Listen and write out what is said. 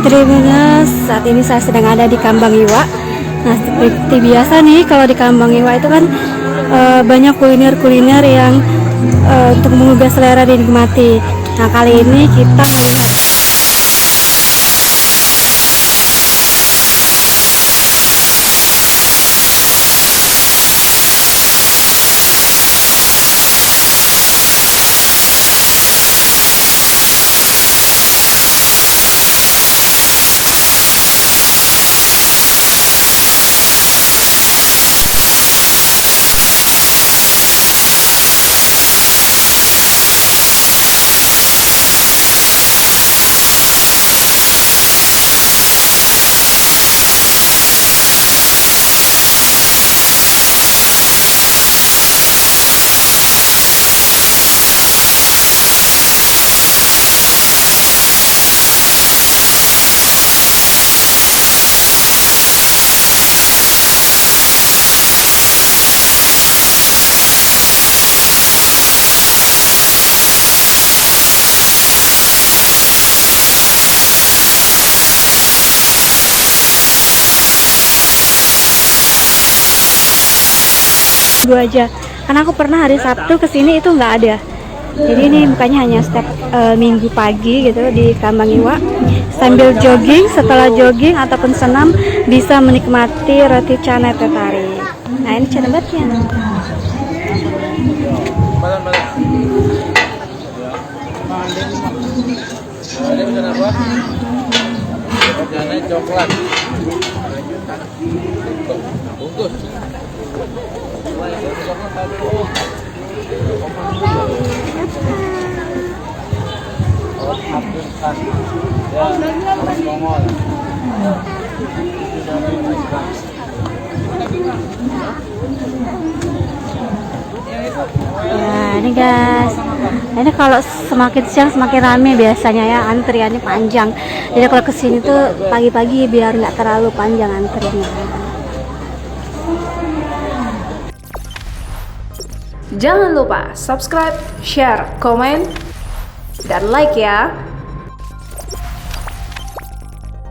Terima saat ini saya sedang ada di Kambang Iwa. Nah, seperti biasa nih kalau di Kambang Iwa itu kan banyak kuliner-kuliner yang untuk menggugah selera dinikmati. Nah, kali ini kita melihat dua aja. Karena aku pernah hari Sabtu kesini itu nggak ada. Jadi ini bukannya hanya setiap minggu pagi gitu di Kambang Iwa. Sambil jogging, setelah jogging ataupun senam bisa menikmati roti canai teh tarik. Nah ini cenebetnya. Coklat. Bungkus. Nah ini guys, ini kalau semakin siang semakin rame biasanya ya, antriannya panjang. Jadi kalau kesini tuh pagi-pagi biar nggak terlalu panjang antrinya. Jangan lupa subscribe, share, komen, dan like ya.